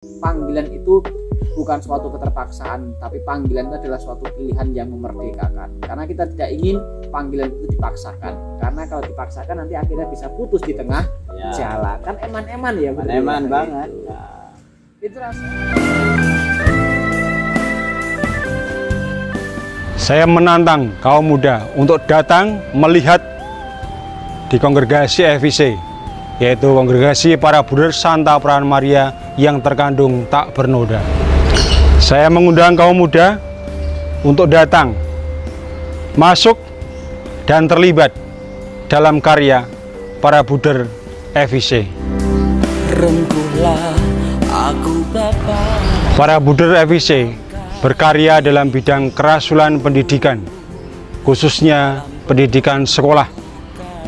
Panggilan itu bukan suatu keterpaksaan, tapi panggilan itu adalah suatu pilihan yang memerdekakan. Karena kita tidak ingin panggilan itu dipaksakan. Karena kalau dipaksakan nanti akhirnya bisa putus di tengah jalan. Kan eman-eman ya, eman banget. Itu rasanya. Saya menantang kaum muda untuk datang melihat di kongregasi FIC, yaitu kongregasi para Bruder Santa Peran Maria yang terkandung tak bernoda. Saya mengundang kaum muda untuk datang, masuk dan terlibat dalam karya para Bruder FIC. Rengkuhlah aku Bapa. Para Bruder FIC berkarya dalam bidang kerasulan pendidikan, khususnya pendidikan sekolah,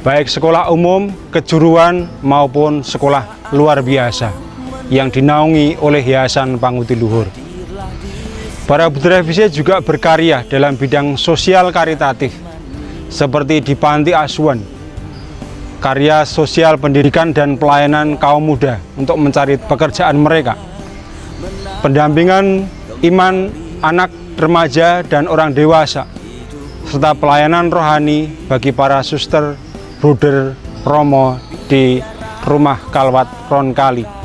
baik sekolah umum, kejuruan maupun sekolah luar biasa yang dinaungi oleh Yayasan Panguti Luhur. Para Bruder FIC juga berkarya dalam bidang sosial karitatif seperti di panti asuhan, karya sosial pendidikan dan pelayanan kaum muda untuk mencari pekerjaan mereka, pendampingan iman anak, remaja, dan orang dewasa, serta pelayanan rohani bagi para suster, bruder, romo di Rumah Kalwat Ronkali.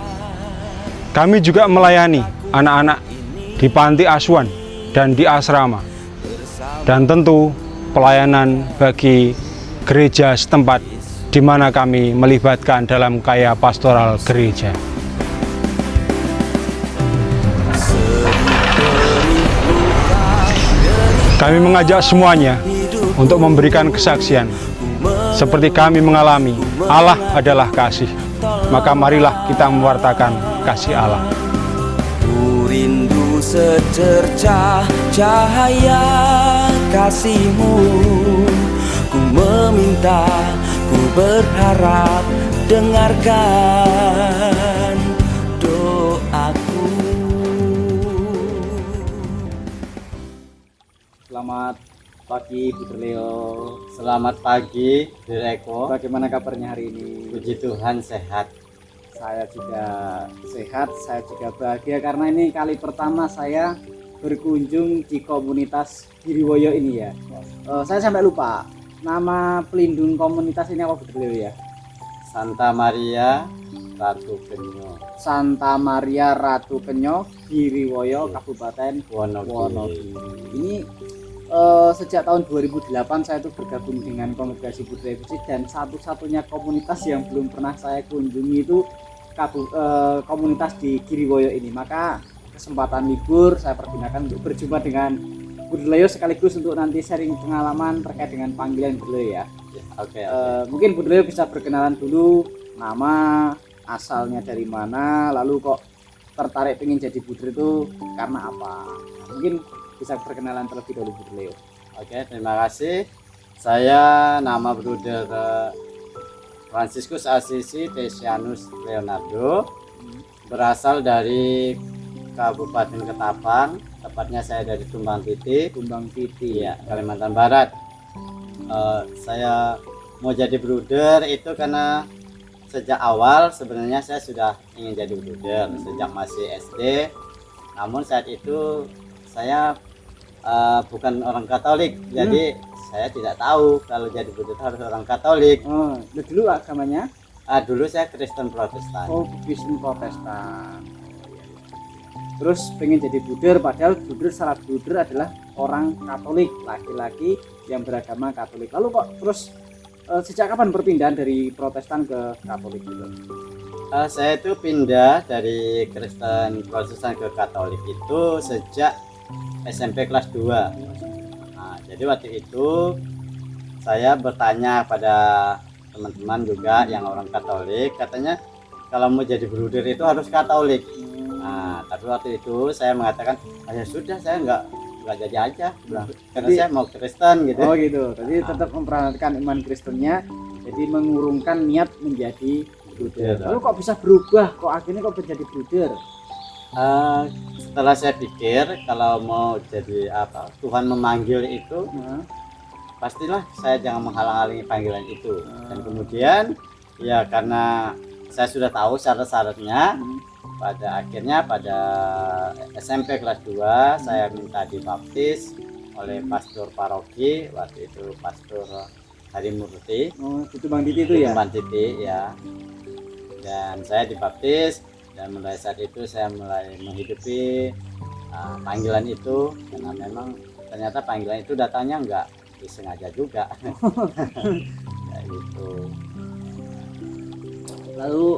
Kami juga melayani anak-anak di panti asuhan dan di asrama, dan tentu pelayanan bagi gereja setempat di mana kami melibatkan dalam karya pastoral gereja. Kami mengajak semuanya untuk memberikan kesaksian. Seperti kami mengalami, Allah adalah kasih. Maka marilah kita mewartakan kasih Allah. Ku rindu secercah cahaya kasih-Mu. Ku meminta, ku berharap, dengarkan doaku. Selamat pagi Bruder Leo. Selamat pagi, Direko. Bagaimana kabarnya hari ini? Puji Tuhan sehat. Saya juga sehat, saya juga bahagia karena ini kali pertama saya berkunjung di komunitas Giriwoyo ini ya. Saya sampai lupa nama pelindung komunitas ini apa, Bruder Leo ya? Santa Maria Ratu Penyo. Santa Maria Ratu Penyo, Giriwoyo, Kabupaten Wonogiri. Ini sejak tahun 2008 saya tuh bergabung dengan kongregasi Bruder FIC, dan satu-satunya komunitas yang belum pernah saya kunjungi itu komunitas di Giriwoyo ini. Maka kesempatan libur saya pergunakan untuk berjumpa dengan Bruder Leo sekaligus untuk nanti sharing pengalaman terkait dengan panggilan Bruder Leo ya. Oke. Mungkin Bruder Leo bisa berkenalan dulu, nama, asalnya dari mana, lalu kok tertarik pengen jadi Bruder itu karena apa? Mungkin bisa perkenalan terlebih dahulu, Bruder Leo. Oke, terima kasih. Saya nama Bruder Franciscus Assisi Tesianus Leonardo, berasal dari Kabupaten Ketapang, tepatnya saya dari Tumbang Titi, ya, Kalimantan Barat. Saya mau jadi Bruder itu karena sejak awal sebenarnya saya sudah ingin jadi Bruder sejak masih SD. Namun saat itu saya bukan orang Katolik, jadi saya tidak tahu kalau jadi Bruder harus orang Katolik. Dulu agamanya? Dulu saya Kristen Protestan. Oh, Kristen Protestan. Terus pengen jadi Bruder, padahal Bruder, syarat Bruder adalah orang Katolik, laki-laki yang beragama Katolik. Lalu kok terus sejak kapan perpindahan dari Protestan ke Katolik itu? Saya itu pindah dari Kristen Protestan ke Katolik itu sejak SMP kelas 2. Nah, jadi waktu itu saya bertanya pada teman-teman juga yang orang Katolik, katanya kalau mau jadi Bruder itu harus Katolik. Nah, tapi waktu itu saya mengatakan, ya sudah, saya nggak jadi aja, karena saya mau Kristen gitu. Oh gitu, jadi tetap memperhatikan iman Kristennya, jadi mengurungkan niat menjadi Bruder. Lalu kok bisa berubah, kok akhirnya kok menjadi Bruder? Setelah saya pikir kalau mau jadi apa, Tuhan memanggil itu, pastilah saya jangan menghalang-halangi panggilan itu. Dan kemudian ya karena saya sudah tahu syarat-syaratnya, pada akhirnya pada SMP kelas 2 saya minta dibaptis oleh pastor paroki, waktu itu Pastor Hari Murti. Oh, itu Bang Titi itu ya? Bang Titi ya. Dan saya dibaptis, dan mulai saat itu saya mulai menghidupi panggilan itu, karena memang ternyata panggilan itu datangnya nggak disengaja juga. Kayak gitu. Lalu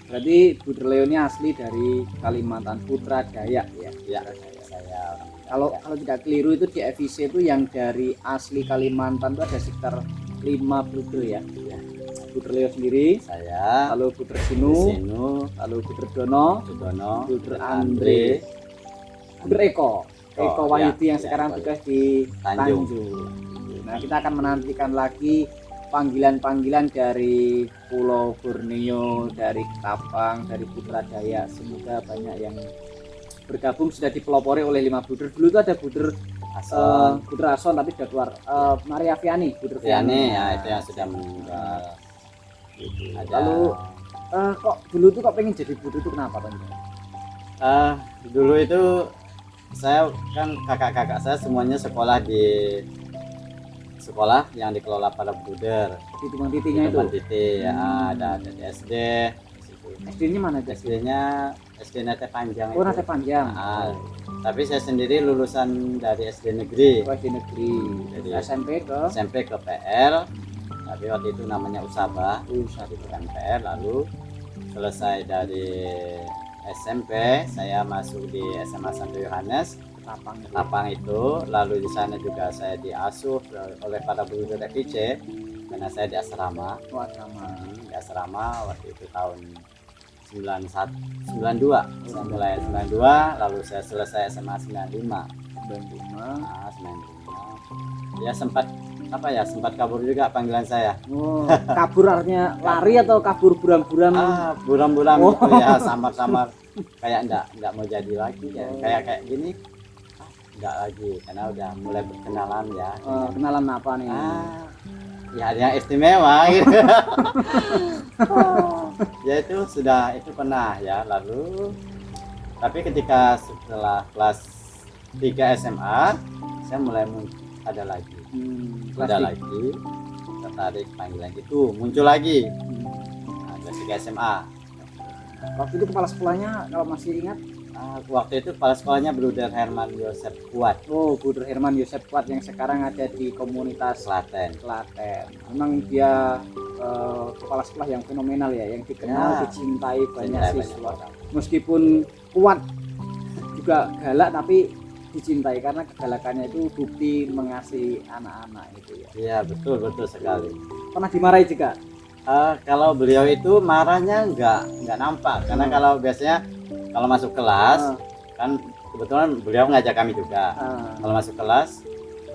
berarti Buder Leo ini asli dari Kalimantan, Putra Dayak ya? Ya, saya Kalau tidak keliru itu di FIC itu yang dari asli Kalimantan itu ada sekitar 5 Buder ya. Buder Leo sendiri, saya lalu Buder Sinu, Sinu, lalu Buder Dono, Sudono, Buder Andre, Buder Eko Wahyudi yang ya, sekarang Eko. tugas di Tanjung. Tanjung. Nah, kita akan menantikan lagi panggilan-panggilan dari Pulau Borneo, dari Ketapang, dari Putra Dayak. Semoga banyak yang bergabung, sudah dipelopori oleh 5 Buder. Dulu itu ada Buder Buder Ason tapi sudah keluar. Maria Viani, Buder Vianney ya, itu yang sudah meninggal. Ada, Lalu kok dulu tuh kok pengen jadi Buder itu kenapa Bang? dulu itu saya kan kakak-kakak saya semuanya sekolah di sekolah yang dikelola pada Buder. Di Tumpang Titinya itu. Tumpang Titi ya, ada di SD. SD-nya mana itu? SD-nya SD Nate Panjang Oh, itu. Nate Panjang. Tapi saya sendiri lulusan dari SD negeri. SD negeri. Jadi SMP ke SMP ke PR, tapi waktu itu namanya Usaba, saat itu kan PR. Lalu selesai dari SMP, saya masuk di SMA Santo Yohanes Ketapang itu. Lalu di sana juga saya diasuh oleh para guru FIC karena saya di asrama. Di asrama waktu itu tahun 92. Saya mulai 92, lalu saya selesai SMA 95. 95. Ya sempat kabur juga panggilan saya. Oh, kabur artinya lari atau kabur buram-buram? Buram-buram gitu ya, samar-samar kayak enggak mau jadi lagi ya. Kayak gini enggak lagi karena udah mulai berkenalan ya. Kenalan apa nih? Ya ada yang istimewa gitu. Ya itu pernah ya. Lalu tapi ketika setelah kelas 3 SMA saya mulai ada lagi tertarik panggilan itu muncul lagi. Kelas 3 SMA. Waktu itu kepala sekolahnya kalau masih ingat? Waktu itu kepala sekolahnya Bruder Herman Yosef Kuat. Oh, Bruder Herman Yosef Kuat yang sekarang ada di komunitas Klaten. Memang dia kepala sekolah yang fenomenal ya, yang dikenal, dicintai banyak siswa. Meskipun kuat juga galak tapi dicintai karena kegalakannya itu bukti mengasihi anak-anak itu ya. Iya, betul sekali. Pernah dimarahi juga? Kalau beliau itu marahnya nggak nampak karena kalau biasanya kalau masuk kelas kan kebetulan beliau ngajak kami juga. Kalau masuk kelas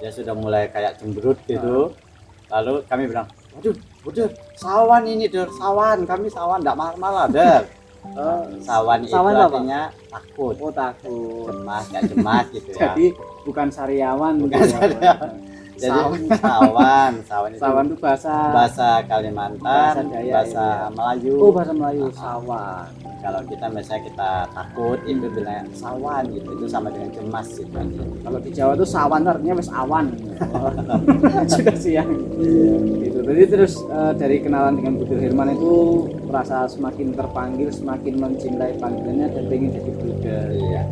dia sudah mulai kayak cemberut gitu. Lalu kami bilang, waduh Buder, sawan ini Der, sawan, kami sawan, nggak marah-marah Der. Sawan itu artinya takut. Oh, takut. Cemas gitu ya. Jadi bukan sariawan. Jadi sawan itu bahasa Kalimantan, bahasa Melayu. Oh, bahasa Melayu, sawan. Kalau kita misalnya kita takut itu bilang sawan gitu, itu sama dengan cemas gitu. Kalau di Jawa itu sawan artinya wis awan. Sudah siang. Gitu. Jadi terus dari kenalan dengan Buder Herman itu merasa semakin terpanggil, semakin mencintai panggilannya dan pengen jadi Buder. Iya.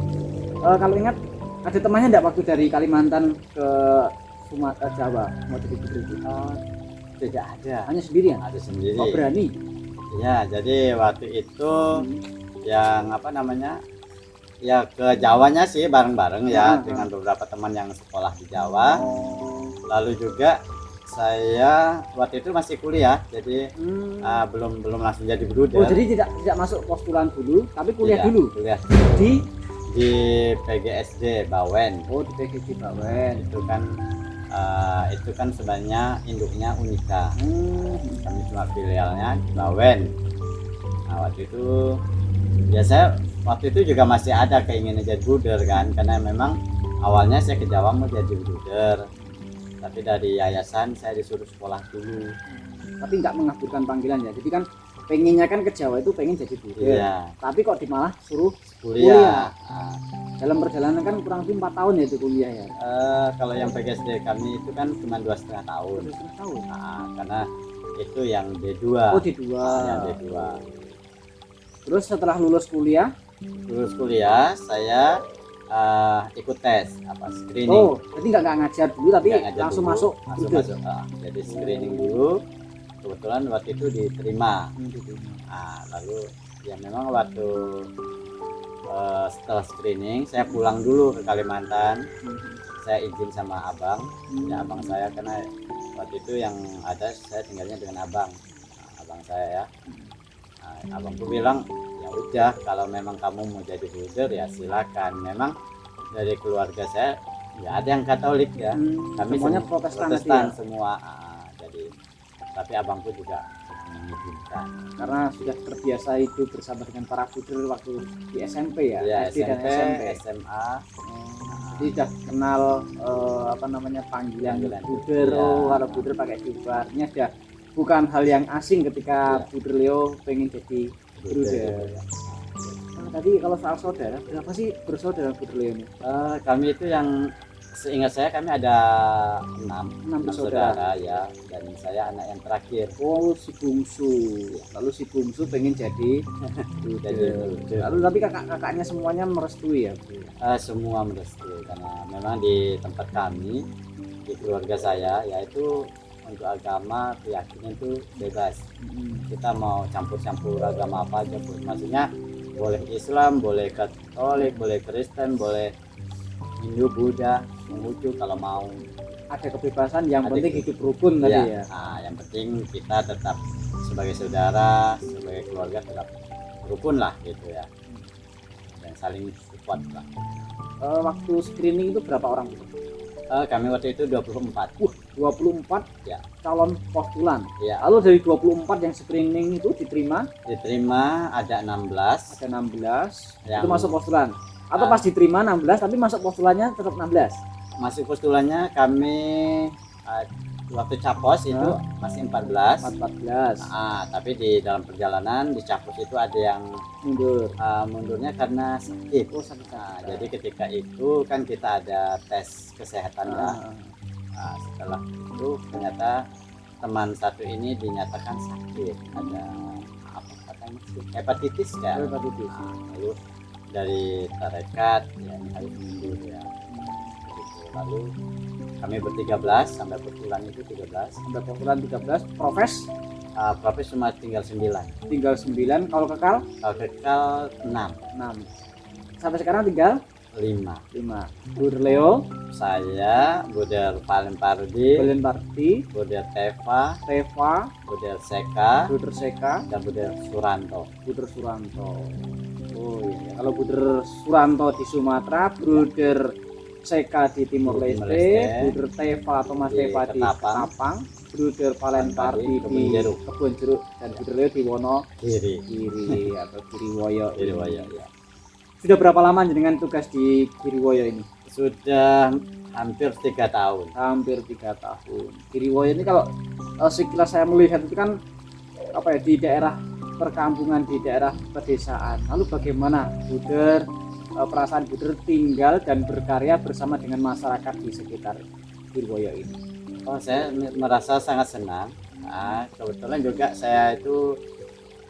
Kalau ingat ada temannya enggak waktu dari Kalimantan ke Sumatera Jawa mau jadi Buder itu? Tidak ada. Hanya sendirian? Ada sendiri. Oh, berani? Ya, jadi waktu itu yang ya ke Jawanya sih bareng-bareng ya dengan beberapa teman yang sekolah di Jawa. Lalu juga saya waktu itu masih kuliah, jadi belum langsung jadi Bruder. Oh, jadi tidak masuk postulan dulu, tapi kuliah dulu. Kuliah di PGSD Bawen. Oh, di PGSD Bawen. Itu kan sebenarnya induknya Unika. Kami cuma filialnya di Bawen. Nah, waktu itu ya saya waktu itu juga masih ada keinginan jadi Bruder kan, karena memang awalnya saya ke Jawa mau jadi Bruder, tapi dari yayasan saya disuruh sekolah dulu. Tapi nggak mengaburkan panggilan ya. Jadi kan pengennya kan ke Jawa itu pengen jadi bruder. Iya. Tapi kok malah suruh Kuliah. dalam perjalanan kan kurang lebih 4 tahun ya itu kuliah ya. Kalau yang PGSD kami itu kan cuma 2,5 tahun. 2,5 tahun. Karena itu yang D2. Oh D2. Yang D2. Terus setelah lulus kuliah, Saya ikut tes screening. oh jadi nggak ngajar dulu tapi Nggak ngajar langsung dulu, masuk. langsung bruder. masuk. Jadi screening dulu. Kebetulan waktu itu diterima. Lalu ya memang waktu setelah screening saya pulang dulu ke Kalimantan. Saya izin sama abang, ya abang saya, karena waktu itu yang ada saya tinggalnya dengan abang saya ya. Abangku bilang ya udah, kalau memang kamu mau jadi bruder ya silakan. Memang dari keluarga saya nggak ada yang Katolik ya, kami semuanya semua Protestan ya? semua. Jadi tapi abangku juga mengizinkan Karena sudah terbiasa hidup bersama dengan para bruder waktu di SMP ya, ya, SD dan SMP, SMP. SMA. Jadi sudah kenal panggilan Panggilan bruder. ya. Kalau bruder pakai jilbab, ini sudah bukan hal yang asing ketika bruder Leo pengen jadi bruder. Tadi kalau soal saudara, berapa sih bersaudara bruder Leo ini? Kami itu yang seingat saya kami ada 6 bersaudara. ya, dan saya anak yang terakhir. Oh, si bungsu. Lalu si bungsu pengen jadi bruder. Lalu tapi kakak-kakaknya semuanya merestui ya? Semua merestui, karena memang di tempat kami, di keluarga saya, yaitu untuk agama keyakinan itu bebas. Kita mau campur-campur agama apa aja pun, maksudnya boleh Islam, boleh Katolik, boleh Kristen, boleh Hindu, Buddha, Konghucu, kalau mau. Ada kebebasan, yang Ada penting hidup rukun tadi ya. Yang penting kita tetap sebagai saudara, sebagai keluarga tetap rukun lah gitu ya, dan saling support lah. Waktu screening itu berapa orang itu? Kami waktu itu 24. 24 Ya. calon postulan. Ya, Lalu dari 24 yang screening itu diterima diterima ada 16. ada 16 Yang- itu masuk postulan. Atau pas diterima 16 tapi masuk postulannya tetap 16. Masuk postulannya kami waktu capos itu masih 14. 14 Tapi di dalam perjalanan di capos itu ada yang mundur. mundurnya karena sakit. Oh, sakit. Jadi ketika itu kan kita ada tes kesehatan ya. Setelah itu ternyata teman satu ini dinyatakan sakit, ada apa katanya sih, hepatitis ya. Hepatitis. Lalu dari tarekat ya harus mundur ya. Gitu. Lalu kami ber-13 sampai postulan itu 13. Sampai postulan 13, profes Profes cuma tinggal 9. tinggal 9, kalau kekal Kalau kekal 6. 6. Sampai sekarang tinggal 5. 5. Bruder Leo, Saya, Bruder Valen Pardi, Belen Parti, Bruder Teva, Teva, Bruder Seka, Bruder Seka, dan Bruder Suranto. Bruder Suranto. Oh iya, kalau Bruder Suranto di Sumatera, Bruder Seka di Timur Di Timor Leste, Leste, Bruder Teva Thomas di Teva di Ketapang, Ketapang, Bruder Valen Parti di Kebun Jeruk. Kebun Jeruk, dan Bruder Leo di Kiri. Kiri atau Kiriwoyo. Kiriwoyo ya. Sudah berapa lama dengan tugas di Kiriwoyo ini? Sudah hampir 3 tahun. Hampir 3 tahun. Kiriwoyo ini kalau sekilas saya melihat itu kan apa ya, di daerah perkampungan, di daerah pedesaan. Lalu bagaimana Bruder, perasaan Bruder tinggal dan berkarya bersama dengan masyarakat di sekitar Kiriwoyo ini? Saya merasa sangat senang. Kebetulan juga saya itu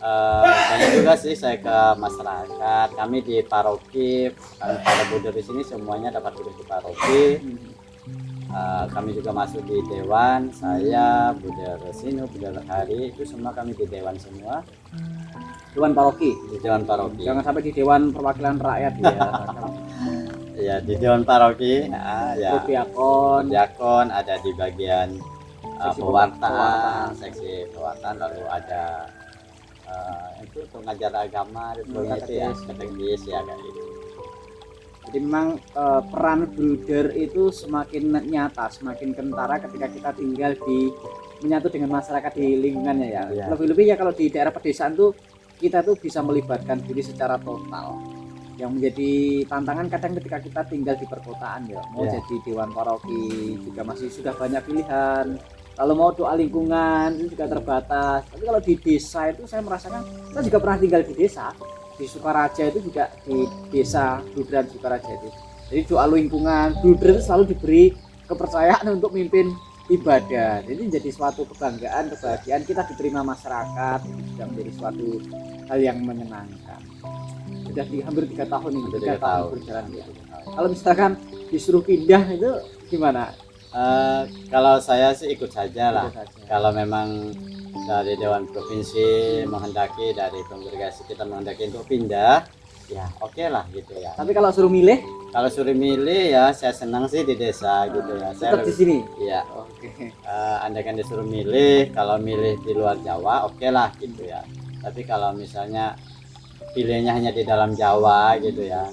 banyak juga sih saya ke masyarakat. Kami di paroki, para Bruder di sini semuanya dapat duduk di paroki. Kami juga masuk di dewan. Saya, Bruder Sinu, Bruder Hari, itu semua kami di dewan semua. Dewan paroki. Di dewan paroki. Jangan sampai di Dewan Perwakilan Rakyat ya. Ya, di dewan paroki. Ya. Diakon. Diakon ada di bagian Seksi pewartaan, seksi pewartaan, lalu ada itu pengajar agama itu ya, katekis ya kayak gitu. Jadi memang peran Bruder itu semakin nyata, semakin kentara ketika kita tinggal di menyatu dengan masyarakat di lingkungannya ya. Iya. Lebih-lebih ya kalau di daerah pedesaan tuh kita tuh bisa melibatkan diri secara total. Yang menjadi tantangan kadang ketika kita tinggal di perkotaan ya, mau Iya. jadi dewan paroki juga masih sudah banyak pilihan. Kalau mau doa lingkungan itu juga terbatas. Tapi kalau di desa itu saya merasakan, saya juga pernah tinggal di desa, di Sukaraja itu juga di desa Bludran Sukaraja itu. Jadi doa lingkungan, Bludran itu selalu diberi kepercayaan untuk mimpin ibadah. Jadi menjadi suatu kebanggaan, kebahagiaan kita diterima masyarakat, itu juga menjadi suatu hal yang menyenangkan. Sudah hampir 3 tahun ini, 3 tahun berjalan ya. Kalau misalkan disuruh pindah itu gimana? Kalau saya sih ikut saja lah. Ikut saja. Kalau memang dari Dewan Provinsi menghendaki, dari kongregasi kita menghendaki untuk pindah, ya oke lah gitu ya. Tapi kalau suruh milih, Kalau suruh milih ya saya senang sih di desa gitu ya. Saya tetap di sini. Iya. Oke. Andaikan disuruh milih, kalau milih di luar Jawa oke lah gitu ya. Tapi kalau misalnya pilihnya hanya di dalam Jawa gitu ya,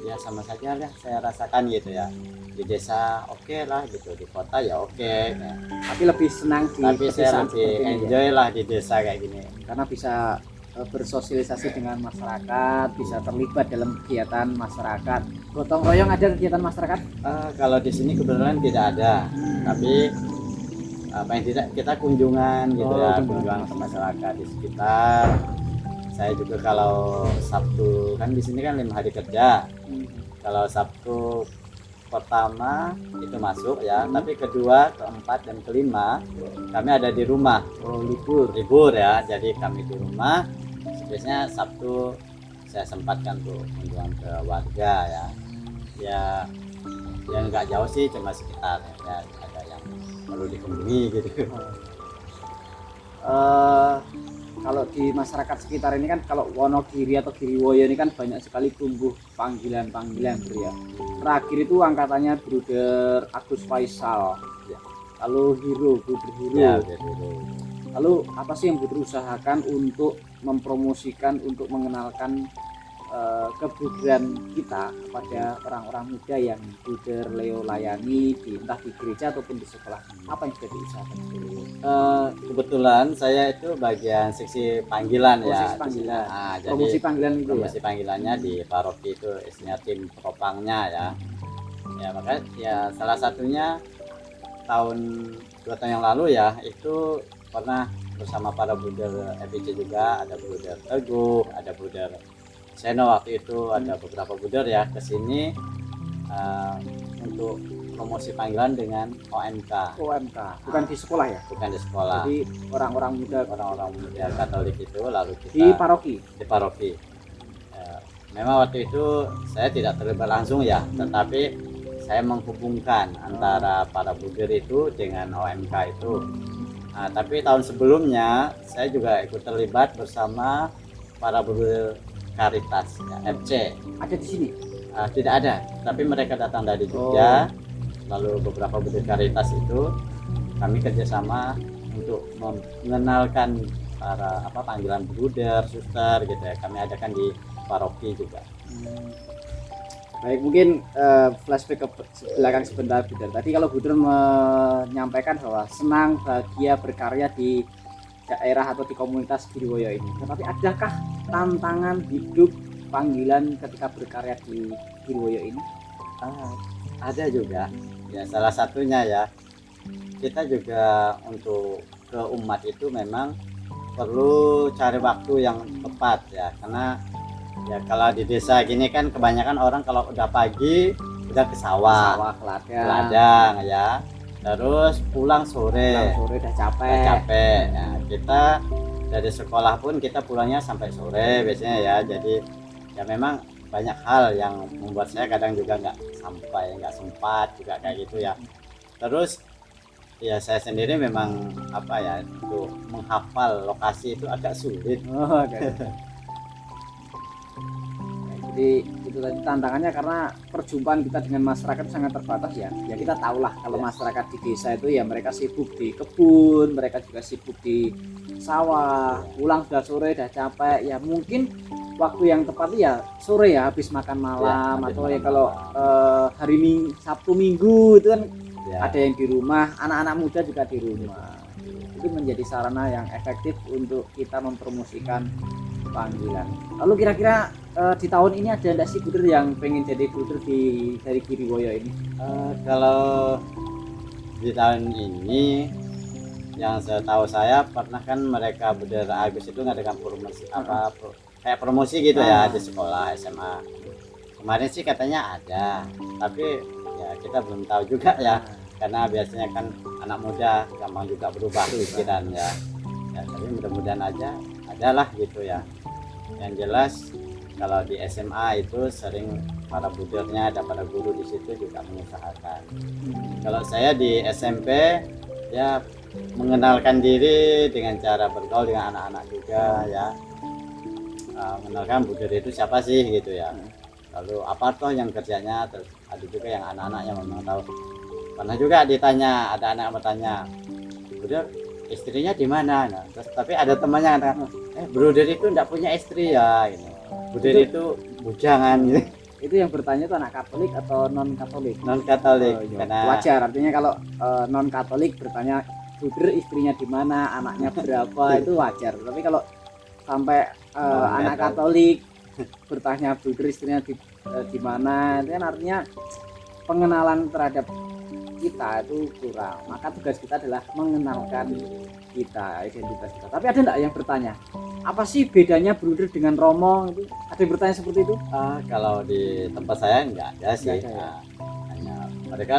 ya sama saja lah saya rasakan gitu ya. Di desa oke lah gitu, di kota ya oke. Tapi lebih senang di Tapi saya pedesaan lebih seperti ini ya. enjoy lah di desa kayak gini. Karena bisa bersosialisasi dengan masyarakat, bisa terlibat dalam kegiatan masyarakat. Gotong royong ada kegiatan masyarakat? Kalau di sini kebetulan tidak ada, tapi apa yang tidak kita kunjungan gitu ya, kunjungan ke masyarakat di sekitar. Saya juga kalau Sabtu kan di sini kan 5 hari kerja. Kalau Sabtu pertama itu masuk ya, tapi kedua, keempat dan kelima kami ada di rumah. Libur ya, jadi kami di rumah. Biasanya Sabtu saya sempatkan tuh kunjungan ke warga ya. Ya yang nggak jauh sih, cuma sekitar ya, ada yang perlu dikunjungi gitu. Kalau di masyarakat sekitar ini kan, kalau Wonogiri atau Giriwoyo ini kan banyak sekali tumbuh panggilan-panggilan ya. Terakhir itu angkatannya Bruder Agus Faisal ya. Lalu Bruder Hero Ya, lalu apa sih yang Bruder usahakan untuk mempromosikan, untuk mengenalkan kebudayaan kita kepada orang-orang muda yang Bruder Leo layani entah di gereja ataupun di sekolah? Apa yang sudah diusahakan? Kebetulan saya itu bagian seksi panggilan ya. Seksi panggilan. Nah, jadi Promosi panggilan itu promosi ya? panggilannya di paroki itu isinya tim propangnya ya. Ya makanya ya salah satunya tahun 2 tahun yang lalu ya, itu pernah bersama para Bruder FIC juga, ada Bruder Teguh, ada Bruder Seno waktu itu, ada beberapa Bruder ya ke sini untuk promosi panggilan dengan OMK. OMK, bukan di sekolah ya? Bukan di sekolah. Jadi orang-orang muda muda Katolik itu lalu kita di paroki. Di paroki. Memang waktu itu saya tidak terlibat langsung ya, tetapi saya menghubungkan antara para Bruder itu dengan OMK itu. Nah, tapi tahun sebelumnya saya juga ikut terlibat bersama para Bruder Caritas ya, FC. Ada di sini? Tidak ada, tapi mereka datang dari Jogja. Lalu beberapa Bruder Caritas itu kami kerjasama untuk mengenalkan para panggilan Bruder, suster gitu ya. Kami adakan di paroki juga. Baik, mungkin flashback ke belakang sebentar Bruder. Tadi kalau Bruder menyampaikan bahwa senang, bahagia berkarya di daerah atau di komunitas Giriwoyo ini. Tetapi adakah tantangan hidup panggilan ketika berkarya di Giriwoyo ini? Ada juga. Ya salah satunya ya, kita juga untuk ke umat itu memang perlu cari waktu yang tepat ya, karena ya kalau di desa gini kan kebanyakan orang kalau udah pagi udah ke sawah, ke ke ladang ya, terus pulang sore udah capek. Ya, kita dari sekolah pun kita pulangnya sampai sore biasanya ya. Jadi ya memang banyak hal yang membuat saya kadang juga nggak sempat juga kayak gitu ya. Terus ya saya sendiri memang untuk menghafal lokasi itu agak sulit. Jadi itu tadi tantangannya, karena perjumpaan kita dengan masyarakat sangat terbatas ya. Ya kita tahulah kalau masyarakat di desa itu ya mereka sibuk di kebun, mereka juga sibuk di sawah, pulang sudah sore, udah capek. Ya mungkin waktu yang tepat ya sore ya, habis makan malam Ya, atau ya kalau hari Minggu, Sabtu Minggu itu kan Ya. ada yang di rumah, anak-anak muda juga di rumah. Itu menjadi sarana yang efektif untuk kita mempromosikan panggilan. Lalu kira-kira di tahun ini ada enggak sih Bruder yang pengen jadi Bruder dari Giriwoyo ini? Kalau di tahun ini yang setahu saya pernah kan mereka Buder Agus itu ngadakan promosi kayak promosi gitu ya di sekolah SMA. Kemarin sih katanya ada, tapi ya kita belum tahu juga ya, karena biasanya kan anak muda gampang juga berubah pikiran ya. Ya tapi mudah-mudahan aja adalah gitu ya. Yang jelas kalau di SMA itu sering para budernya ada para guru di situ juga mengusahakan. Kalau saya di SMP ya mengenalkan diri dengan cara bergaul dengan anak-anak juga ya. Mengenalkan buder itu siapa sih gitu ya. Lalu apa toh yang kerjanya, terus ada juga yang anak-anak yang memang tahu. Pernah juga ditanya, ada anak yang bertanya, buder istrinya di mana? Nah, terus tapi ada temannya yang katakan, bruder itu enggak punya istri ya gitu. Buder itu bujangan gitu. Itu yang bertanya itu anak Katolik atau non Katolik? Non Katolik. Iya. Karena Wajar, artinya kalau non Katolik bertanya buder istrinya di mana, anaknya berapa itu wajar. Tapi kalau sampai anak Katolik bertanya buder istrinya di mana, itu kan artinya pengenalan terhadap kita itu kurang. Maka tugas kita adalah mengenalkan kita, identitas kita. Tapi ada enggak yang bertanya, apa sih bedanya bruder dengan Romo? Itu ada yang bertanya seperti itu? kalau di tempat saya enggak ada sih. Nggak ada ya? Hanya mereka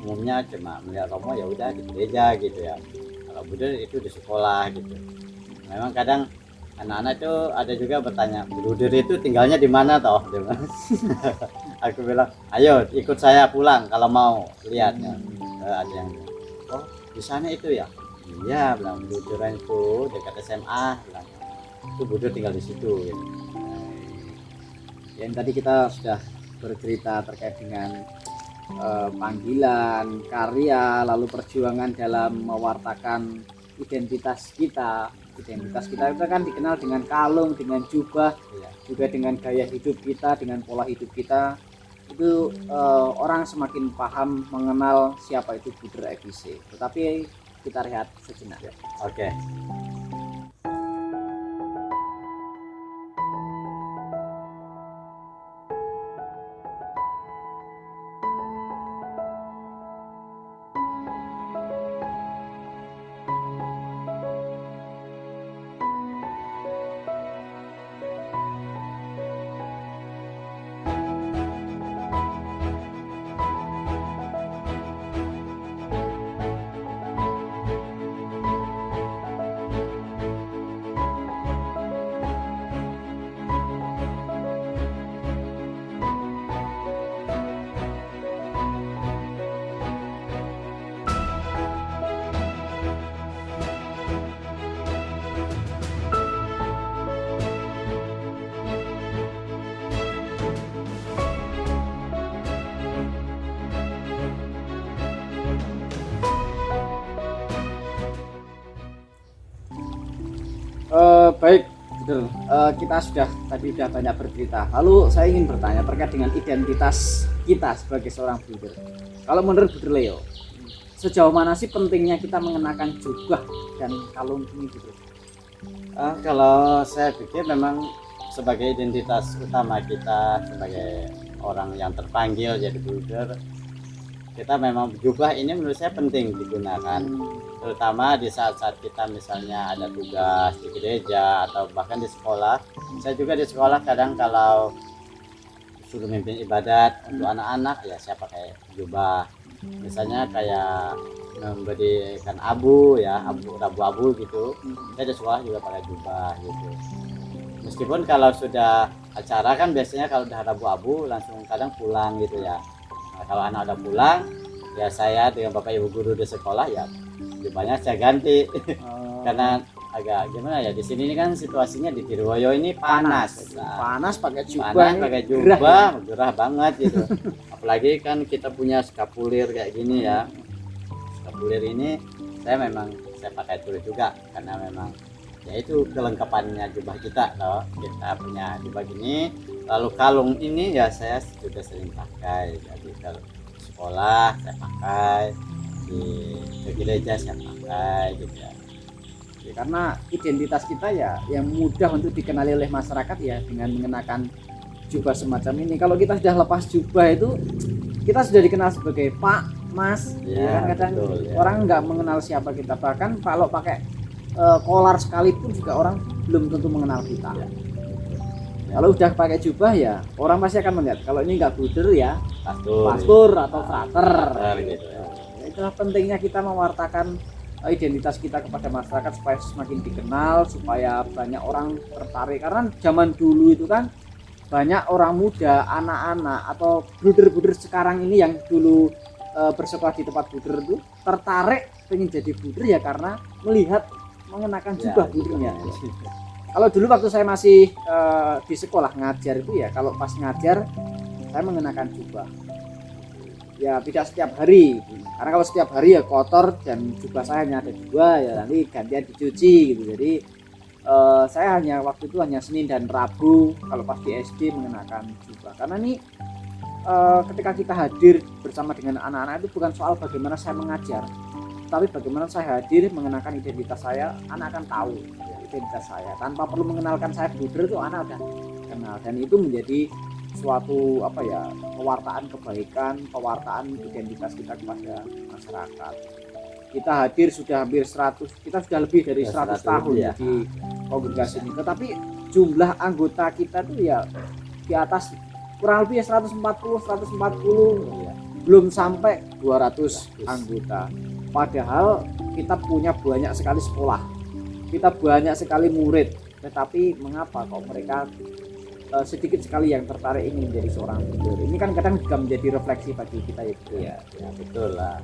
umumnya cuma melihat Romo ya udah di gereja gitu ya. Kalau buder itu di sekolah gitu. Memang kadang anak-anak itu ada juga bertanya, bruder itu tinggalnya di mana toh? Aku bilang, ayo ikut saya pulang kalau mau lihat ya. Ada yang bilang, oh di sana itu ya? Iya, bilang bruderan itu dekat SMA, bilang itu bruder tinggal di situ. Gitu. Yang tadi kita sudah bercerita terkait dengan panggilan, karya, lalu perjuangan dalam mewartakan identitas kita. Identitas kita itu kan dikenal dengan kalung, dengan jubah, juga dengan gaya hidup kita, dengan pola hidup kita. Itu orang semakin paham mengenal siapa itu Buder FIC. Tetapi kita lihat sejenak. Oke. Baik, betul. Kita tadi sudah banyak bercerita. Lalu saya ingin bertanya terkait dengan identitas kita sebagai seorang Buder. Kalau menurut Buder Leo, sejauh mana sih pentingnya kita mengenakan jubah dan kalung ini, Buder? Kalau saya pikir memang sebagai identitas utama kita sebagai orang yang terpanggil jadi Buder, kita memang jubah ini menurut saya penting digunakan, terutama di saat-saat kita misalnya ada tugas di gereja atau bahkan di sekolah. Saya juga di sekolah kadang kalau suruh mimpin ibadat untuk anak-anak ya saya pakai jubah, misalnya kayak memberikan abu ya, abu gitu. Saya di sekolah juga pakai jubah gitu. Meskipun kalau sudah acara kan biasanya kalau udah ada abu-abu langsung kadang pulang gitu ya. Nah, kalau anak udah pulang ya saya dengan bapak ibu guru di sekolah ya jubahnya saya ganti. Karena agak gimana ya, di sini ini kan situasinya di Tirwoyo ini panas. Panas pakai jubah. Panas pakai jubah, gerah banget gitu. Apalagi kan kita punya skapulir kayak gini ya. Skapulir ini saya pakai terus juga karena memang ya itu kelengkapannya jubah kita toh. Kita punya jubah gini, lalu kalung ini ya saya juga sering pakai. Jadi kalau sekolah saya pakai, di gereja saya pakai gitu ya. Ya, karena identitas kita ya yang mudah untuk dikenali oleh masyarakat ya dengan mengenakan jubah semacam ini. Kalau kita sudah lepas jubah itu kita sudah dikenal sebagai Pak, Mas, Ya, ya kan kadang betul, ya. orang nggak mengenal siapa kita, bahkan kalau pakai kolar sekalipun juga orang belum tentu mengenal kita. Ya. Kalau udah pakai jubah ya orang pasti akan melihat kalau ini nggak bruder ya Pastur, pastor atau frater. gitu ya. Ya, itulah pentingnya kita mewartakan identitas kita kepada masyarakat supaya semakin dikenal, supaya banyak orang tertarik. Karena zaman dulu itu kan banyak orang muda, anak-anak atau bruder-bruder sekarang ini yang dulu bersekolah di tempat bruder itu tertarik pengen jadi bruder ya karena melihat mengenakan jubah brudernya. Kalau dulu waktu saya masih di sekolah ngajar itu ya, kalau pas ngajar saya mengenakan jubah. Ya tidak setiap hari, karena kalau setiap hari ya kotor dan jubah saya hanya ada 2 ya, nanti gantian dicuci gitu. Jadi saya hanya waktu itu hanya Senin dan Rabu kalau pas di SD mengenakan jubah. Karena ini ketika kita hadir bersama dengan anak-anak itu bukan soal bagaimana saya mengajar, tapi bagaimana saya hadir mengenakan identitas saya, anak akan tahu ya, identitas saya tanpa perlu mengenalkan saya bruder itu anak udah kenal, dan itu menjadi suatu pewartaan kebaikan, pewartaan identitas kita kepada masyarakat. Kita hadir sudah hampir 100, kita sudah lebih dari 100 tahun ya. di kongregasi ini, tetapi jumlah anggota kita tuh ya di atas kurang lebih ya 140 ya. Belum sampai 200 anggota, padahal kita punya banyak sekali sekolah, kita banyak sekali murid, tetapi mengapa kok mereka sedikit sekali yang tertarik ingin menjadi seorang bruder? Ini kan kadang juga menjadi refleksi bagi kita ya. Ya, betul lah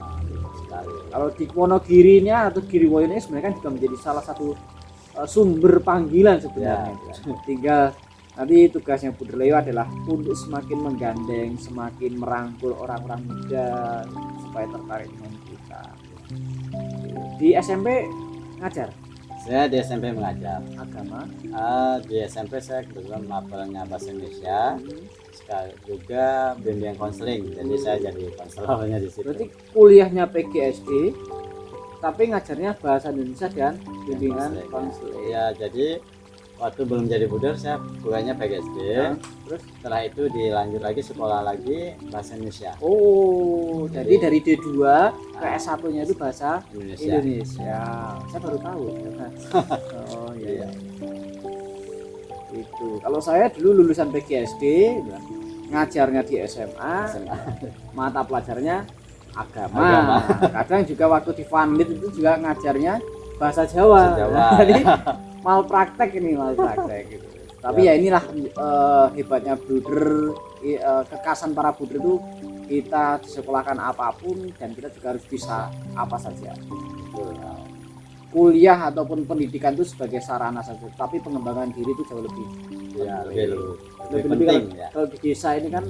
sekali. Kalau di Wonogirinya atau Giriwoyo ini sebenarnya kan juga menjadi salah satu sumber panggilan sebenarnya. Ya. Tinggal nanti tugasnya Bruder Leo adalah untuk semakin menggandeng, semakin merangkul orang-orang muda supaya tertarik dengan kita. Di SMP ngajar Saya di SMP mengajar. agama. Di SMP saya kebetulan mapelnya bahasa Indonesia, sekali juga bimbingan konseling. Jadi saya jadi konselornya di situ. Berarti kuliahnya PGSD, tapi ngajarnya bahasa Indonesia dan bimbingan konseling. Ya, jadi waktu belum jadi bruder saya kuliahnya PGSD. Ya, terus Setelah itu dilanjut lagi sekolah lagi bahasa Indonesia. oh, jadi dari D2 ke S1-nya itu bahasa Indonesia. Indonesia. Saya baru tahu. Oh iya. Itu. Kalau saya dulu lulusan PGSD, ngajarnya di SMA, mata pelajarnya agama. Kadang juga waktu di Vanlit itu juga ngajarnya bahasa Jawa. Bahasa Jawa. Jadi mal praktek gitu. Tapi ya inilah hebatnya bruder, kekasan para bruder itu kita disekolahkan apapun dan kita juga harus bisa apa saja. Kuliah ataupun pendidikan itu sebagai sarana saja, tapi pengembangan diri itu jauh lebih Ya, lebih penting penting ya. kalau di desa ini kan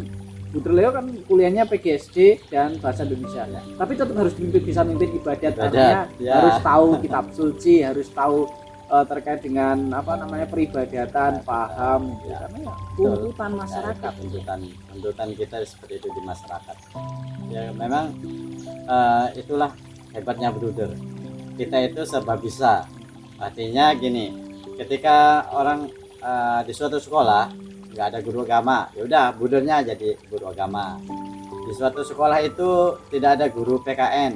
Bruder Leo kan kuliahnya PGSD dan bahasa Indonesia ya. Tapi tetap harus bisa mimpin ibadat, artinya ya. harus tahu kitab suci, harus tahu terkait dengan peribadatan, paham gitu. Ya. Karena ya tuntutan masyarakat. Tuntutan kita seperti itu di masyarakat. Ya memang itulah hebatnya bruder. Kita itu serba bisa. Artinya gini, ketika orang di suatu sekolah nggak ada guru agama, ya udah brudernya jadi guru agama. Di suatu sekolah itu tidak ada guru PKN.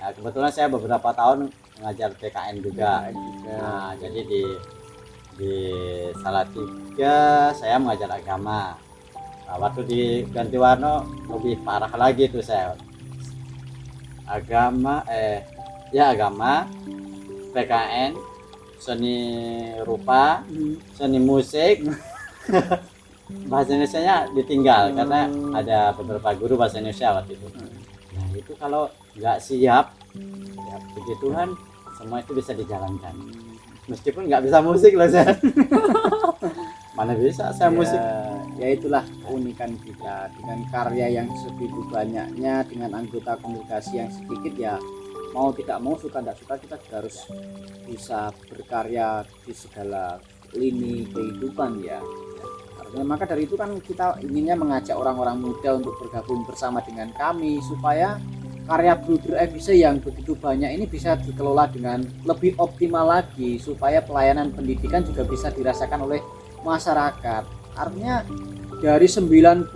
Nah, kebetulan saya beberapa tahun mengajar PKN juga. Nah, jadi di Salatiga saya mengajar agama. Nah, waktu di Gantiwarno lebih parah lagi tuh saya. Agama, PKN, seni rupa, seni musik. Bahasa Indonesianya ditinggal karena ada beberapa guru bahasa Indonesia waktu itu. Nah, itu kalau nggak siap, ya puji Tuhan semua itu bisa dijalankan. Meskipun nggak bisa musik loh saya. Mana bisa saya musik. Ya itulah keunikan kita dengan karya yang sebegitu banyaknya, dengan anggota kongregasi yang sedikit ya, mau tidak mau, suka tidak suka, kita juga harus bisa berkarya di segala lini kehidupan ya. Maka dari itu kan kita inginnya mengajak orang-orang muda untuk bergabung bersama dengan kami supaya karya Bruder FIC yang begitu banyak ini bisa dikelola dengan lebih optimal lagi, supaya pelayanan pendidikan juga bisa dirasakan oleh masyarakat. Artinya dari 99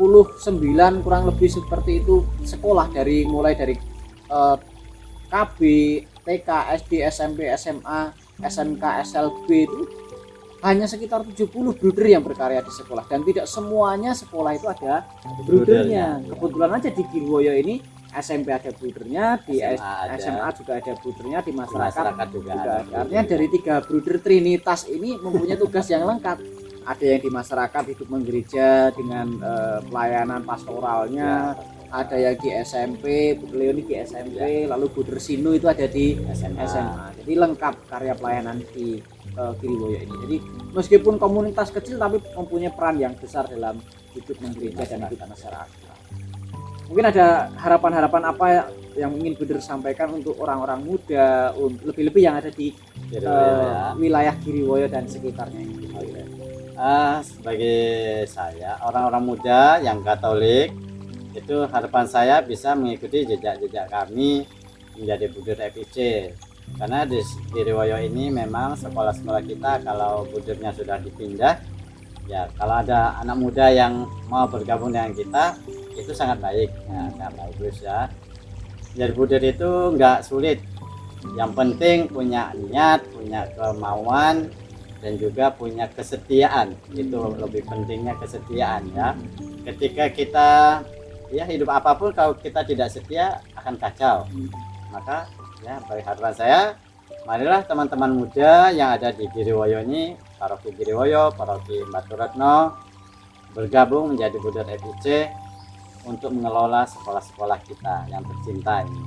kurang lebih seperti itu sekolah, mulai dari KB, TK, SD, SMP, SMA, SMK, SLB itu hanya sekitar 70 brooder yang berkarya di sekolah, dan tidak semuanya sekolah itu ada broodernya. Kebetulan aja di Girwoyo ini SMP ada broodernya, di SMA juga ada broodernya, di masyarakat juga ada. Artinya dari 3 brooder Trinitas ini mempunyai tugas yang lengkap. Ada yang di masyarakat hidup menggereja dengan pelayanan pastoralnya, ada yang di SMP, Budeleo ini di SMP, lalu Buder Sinu itu ada di SMA. Jadi lengkap karya pelayanan di Girwoyo ini. Jadi meskipun komunitas kecil tapi mempunyai peran yang besar dalam hidup menggereja dan hidup masyarakat. Mungkin ada harapan-harapan apa yang ingin Buder sampaikan untuk orang-orang muda, lebih-lebih yang ada di wilayah Girwoyo dan sekitarnya ini. Sebagai saya, orang-orang muda yang Katolik, itu harapan saya bisa mengikuti jejak-jejak kami menjadi Buder FIC. Karena di Girwoyo ini memang sekolah-sekolah kita kalau budernya sudah dipindah, ya kalau ada anak muda yang mau bergabung dengan kita itu sangat baik, ya, sangat bagus ya. Jadi buder itu nggak sulit, yang penting punya niat, punya kemauan, dan juga punya kesetiaan. Itu lebih pentingnya kesetiaan ya. Ketika kita ya hidup apapun kalau kita tidak setia akan kacau. Maka ya bagi harapan saya, marilah teman-teman muda yang ada di Girwoyo ini, Paroki Girwoyo, Paroki Batu Retno, bergabung menjadi Buder FIC untuk mengelola sekolah-sekolah kita yang tercinta ini.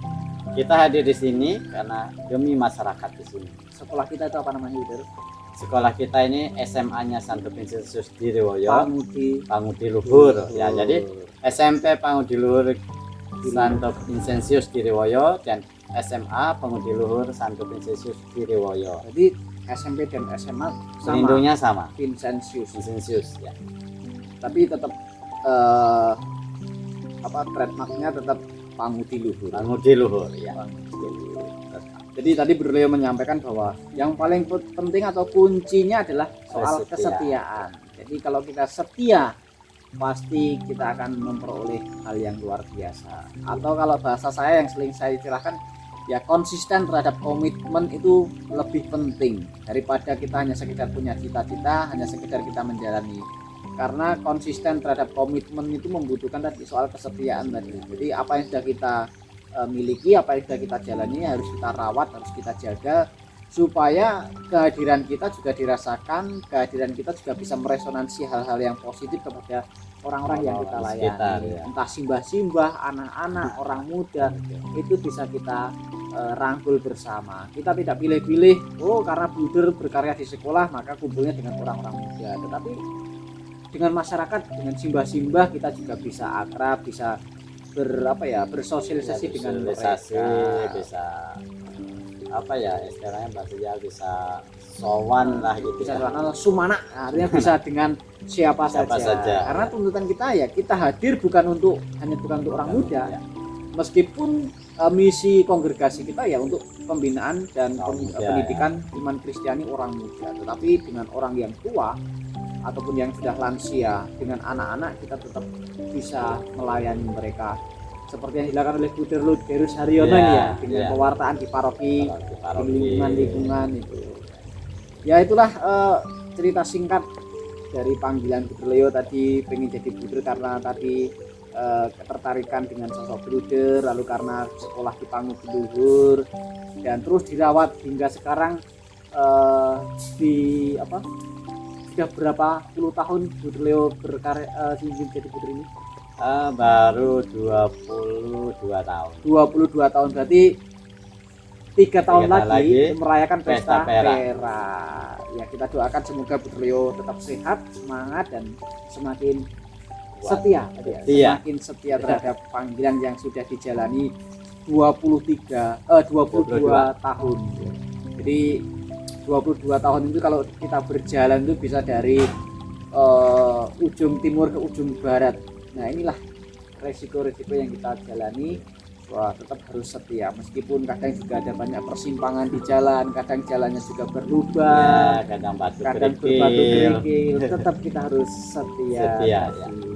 Kita hadir di sini karena demi masyarakat di sini. Sekolah kita itu apa namanya, Buder? Sekolah kita ini SMA-nya Santo Vincentius Girwoyo, Pangudi Luhur. Ya, jadi SMP Pangudi Luhur Santo Vincentius Girwoyo dan SMA Pangudi Luhur Santo Vincentius Girwoyo. Jadi SMP dan SMA sama. Lindungnya sama. Vincentius Ya. Tapi tetap trademarknya tetap Pangudi Luhur. Pangudi Luhur ya. Jadi tadi Budeleo menyampaikan bahwa yang paling penting atau kuncinya adalah soal kesetiaan. Jadi kalau kita setia, pasti kita akan memperoleh hal yang luar biasa. Atau kalau bahasa saya yang sering saya istilahkan, ya konsisten terhadap komitmen itu lebih penting daripada kita hanya sekedar punya cita-cita, hanya sekedar kita menjalani. Karena konsisten terhadap komitmen itu membutuhkan tadi soal kesetiaan tadi. Jadi apa yang sudah kita miliki, apa yang sudah kita jalani harus kita rawat, harus kita jaga, supaya kehadiran kita juga dirasakan, kehadiran kita juga bisa meresonansi hal-hal yang positif kepada orang-orang yang kita layani. Ya. Entah simbah-simbah, anak-anak, orang muda, itu bisa kita rangkul bersama. Kita tidak pilih-pilih, oh karena Buder berkarya di sekolah maka kumpulnya dengan orang-orang muda, tetapi dengan masyarakat, dengan simbah-simbah kita juga bisa akrab, bisa bersosialisasi dengan mereka, bisa istilahnya bahasanya bisa sowan lah gitu, bisa sumana, artinya bisa dengan siapa saja. Karena tuntutan kita ya kita hadir bukan untuk orang muda ya. Meskipun misi kongregasi kita ya untuk pembinaan dan pendidikan iman Kristiani orang muda, tetapi dengan orang yang tua ataupun yang sudah lansia, dengan anak-anak kita tetap bisa melayani mereka seperti yang dilakukan oleh Buder Luderus Haryono dengan pewartaan di paroki, di lingkungan itu. Ya itulah cerita singkat dari panggilan Budeleo tadi, pengen jadi Buder karena tadi ketertarikan dengan sosok Buder, lalu karena sekolah di Pangudi Luhur dan terus dirawat hingga sekarang sudah berapa puluh tahun Budeleo berkarya jadi Buder ini? Baru 22 tahun. 22 tahun berarti 3 tahun lagi merayakan pesta Pera. Ya kita doakan semoga Budeleo tetap sehat, semangat dan semakin setia. Semakin setia terhadap panggilan yang sudah dijalani 22 tahun. Jadi 22 tahun itu kalau kita berjalan itu bisa dari ujung timur ke ujung barat. Nah inilah resiko-resiko yang kita jalani, wah tetap harus setia meskipun kadang juga ada banyak persimpangan di jalan, kadang jalannya juga berlubang, kadang berbatu kerikil, tetap kita harus setia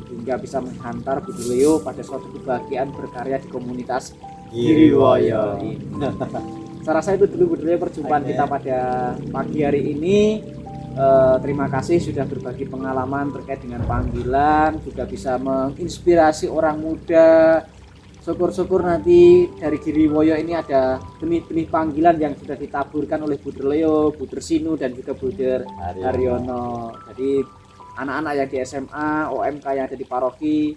hingga bisa menghantar Budeleo pada suatu kebahagiaan berkarya di komunitas Giriwoyo ini. Saya rasa itu dulu budaya perjumpaan kita pada pagi hari ini. Terima kasih sudah berbagi pengalaman terkait dengan panggilan, juga bisa menginspirasi orang muda. Syukur-syukur nanti dari Giriwoyo ini ada benih-benih panggilan yang sudah ditaburkan oleh Buder Leo, Buder Sinu, dan juga Buder Haryono. Jadi anak-anak yang di SMA, OMK yang ada di paroki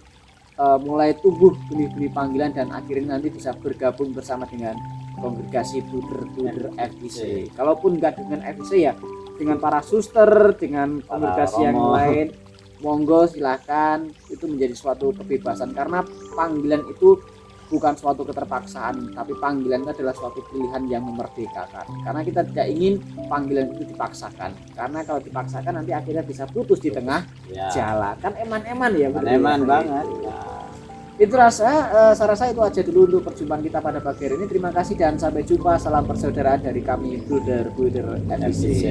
mulai tumbuh benih-benih panggilan dan akhirnya nanti bisa bergabung bersama dengan kongregasi Buder FIC. Kalaupun nggak dengan FIC ya dengan para suster, dengan kongregasi yang lain, monggo silahkan, itu menjadi suatu kebebasan karena panggilan itu bukan suatu keterpaksaan, tapi panggilan itu adalah suatu pilihan yang memerdekakan. Karena kita tidak ingin panggilan itu dipaksakan, karena kalau dipaksakan nanti akhirnya bisa putus di tengah jalan. Kan eman-eman ya, eman banget. Itu saya rasa itu aja dulu untuk perjumpaan kita pada pagi hari ini. Terima kasih dan sampai jumpa. Salam persaudaraan dari kami Buder FIC.